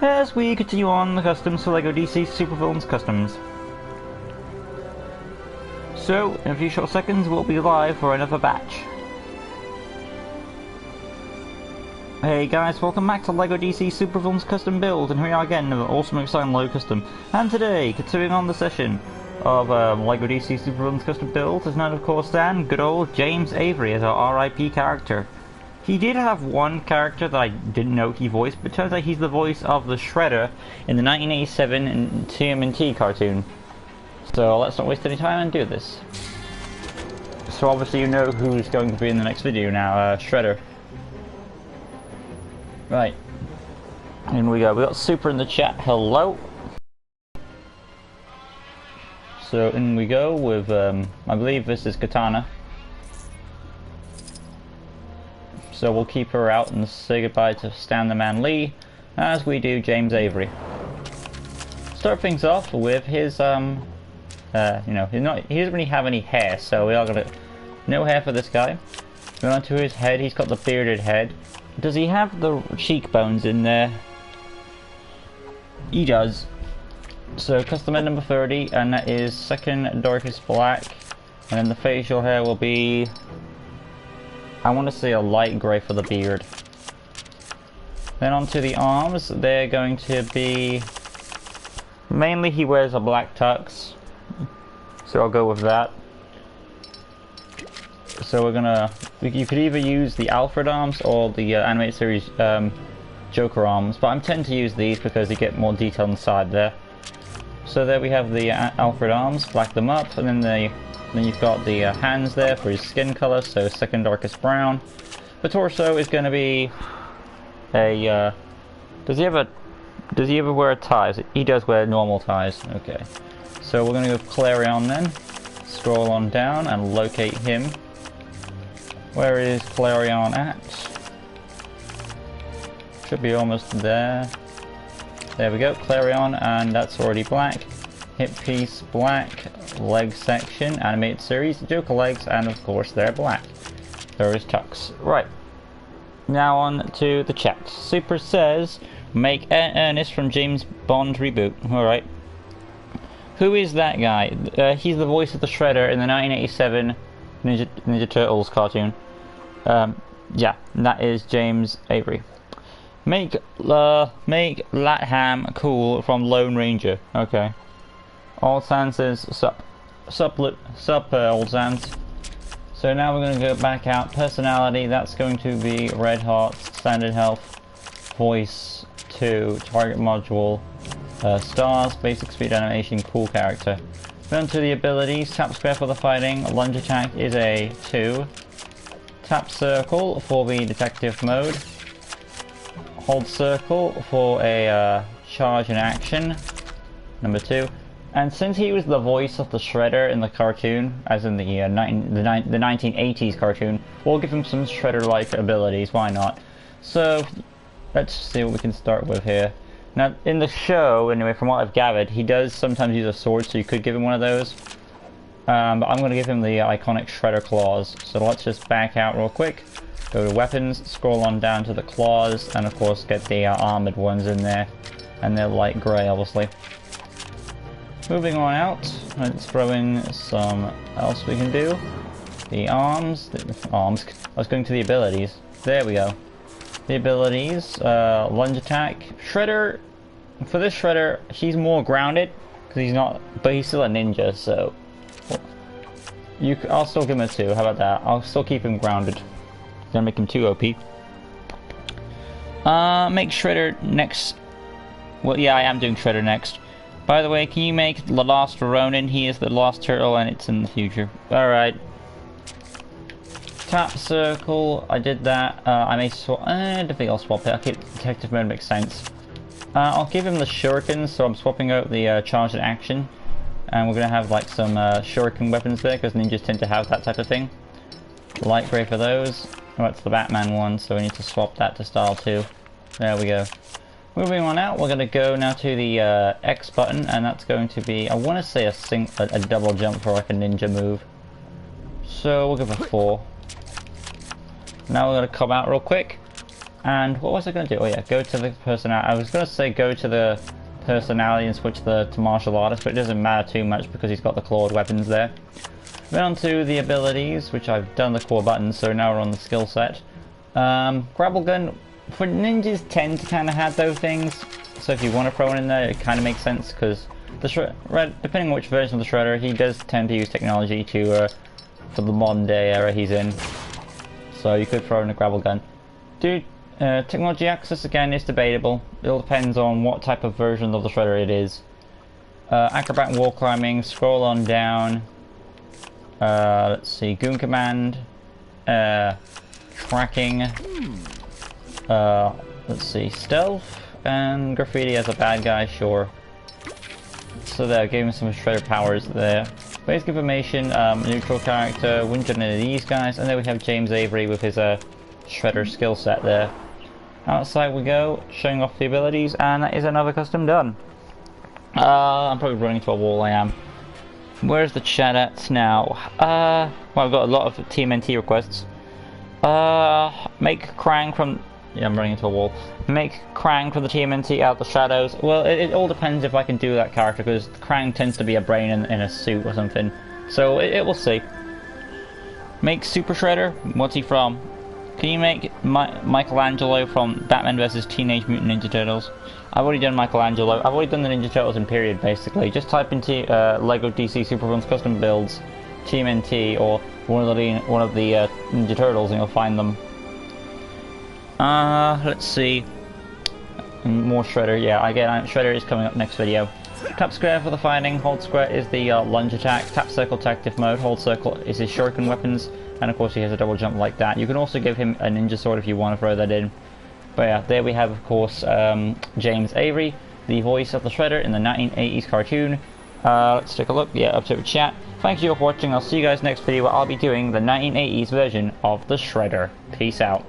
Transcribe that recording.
as we continue on the customs for LEGO DC Supervillains Customs. So, in a few short seconds, we'll be live for another batch. Hey guys, welcome back to LEGO DC Supervillains Custom Build, and here we are again, another awesome exciting LEGO Custom. And today, continuing on the session of LEGO DC Supervillains Custom Build, is none of course than good old James Avery as our RIP character. He did have one character that I didn't know he voiced, but it turns out he's the voice of the Shredder in the 1987 TMNT cartoon. So let's not waste any time and do this. So obviously you know who's going to be in the next video now, Shredder. Right, in we go. We got Super in the chat. Hello. So in we go with I believe this is Katana. So we'll keep her out and say goodbye to Stan the Man Lee as we do James Avery. Start things off with his you know, he doesn't really have any hair, so we are gonna no hair for this guy. Going on to his head, he's got the bearded head. Does he have the cheekbones in there? He does. So custom head number 30, and that is second darkest black, and then the facial hair will be, I want to say, a light grey for the beard. Then onto the arms, they're going to be, mainly he wears a black tux, so I'll go with that. So we're gonna, you could either use the Alfred arms or the animated series Joker arms, but I'm tending to use these because you get more detail inside there. So there we have the Alfred arms, black them up, and then you've got the hands there for his skin color, so second darkest brown. The torso is going to be a does he ever wear ties? He does wear normal ties. Okay, so we're going to go Clarion then. Scroll on down and locate him. Where is Clarion at? Should be almost there. There we go, Clarion, and that's already black. Hip piece black, leg section, animated series, Joker legs, and of course they're black. There is tux. Right. Now on to the chat. Super says, make Ernest from James Bond reboot. Alright. Who is that guy? He's the voice of the Shredder in the 1987 Ninja Turtles cartoon. Yeah, that is James Avery. Make Latham cool from Lone Ranger. Okay. Old Sans says sup Old Sans. So now we're going to go back out. Personality, that's going to be Red Heart, Standard Health, Voice 2, Target Module, Stars, Basic Speed Animation, Cool Character. Then to the abilities, tap square for the fighting, lunge attack is a 2, tap circle for the detective mode, hold circle for a charge and action, number 2. And since he was the voice of the Shredder in the cartoon, as in the 1980s cartoon, we'll give him some Shredder-like abilities, why not? So, let's see what we can start with here. Now, in the show, anyway, from what I've gathered, he does sometimes use a sword, so you could give him one of those. But I'm going to give him the iconic Shredder claws. So let's just back out real quick. Go to weapons, scroll on down to the claws, and of course get the armored ones in there. And they're light grey, obviously. Moving on out, let's throw in some else we can do. The arms. I was going to the abilities. There we go. The abilities, lunge attack. Shredder, for this Shredder, he's more grounded, because he's not, but he's still a ninja, so. I'll still give him a 2, how about that? I'll still keep him grounded. Gonna make him 2 OP. Make Shredder next. Well, yeah, I am doing Shredder next. By the way, can you make the Last Ronin? He is the Lost Turtle, and it's in the future. Alright. Tap circle, I did that. I may swap. I don't think I'll swap it. I'll keep detective mode, makes sense. I'll give him the shurikens, so I'm swapping out the charge and action. And we're gonna have like some shuriken weapons there, because ninjas tend to have that type of thing. Light grey for those. Oh, that's the Batman one, so we need to swap that to style 2. There we go. Moving on out, we're going to go now to the X button, and that's going to be, I want to say a double jump for like a ninja move. So we'll give it a 4. Now we're going to come out real quick. And what was I going to do? Oh yeah, go to the personality. I was going to say go to the personality and switch to martial artist, but it doesn't matter too much because he's got the clawed weapons there. Then on to the abilities, which I've done the core buttons, so now we're on the skill set. Grapple gun, for ninjas tend to kind of have those things, so if you want to throw it in there, it kind of makes sense, because depending on which version of the Shredder, he does tend to use technology for the modern day era he's in. So you could throw in a grapple gun. Dude, technology access again is debatable. It all depends on what type of version of the Shredder it is. Acrobat wall climbing, scroll on down. Let's see, Goon Command, tracking, let's see, stealth, and graffiti as a bad guy, sure. So there, gave him some Shredder powers there. Basic information, neutral character, wouldn't get any of these guys, and then we have James Avery with his Shredder skill set there. Outside we go, showing off the abilities, and that is another custom done. I'm probably running into a wall, I am. Where's the chat at now? Well, I've got a lot of TMNT requests. Make Krang from... Yeah, I'm running into a wall. Make Krang from the TMNT out the shadows. Well, it all depends if I can do that character, because Krang tends to be a brain in a suit or something. So, it will see. Make Super Shredder? What's he from? Can you make Michelangelo from Batman vs. Teenage Mutant Ninja Turtles? I've already done Michelangelo. I've already done the Ninja Turtles in period, basically. Just type into Lego DC Supervillains Custom Builds, TMNT, or one of the Ninja Turtles, and you'll find them. Let's see. More Shredder. Yeah, again, Shredder is coming up next video. Tap square for the fighting. Hold square is the lunge attack. Tap circle tactic mode. Hold circle is his shuriken weapons. And of course he has a double jump like that. You can also give him a ninja sword if you want to throw that in. But yeah, there we have of course James Avery, the voice of the Shredder in the 1980s cartoon. Let's take a look. Yeah, up to the chat. Thank you for watching. I'll see you guys next video where I'll be doing the 1980s version of the Shredder. Peace out.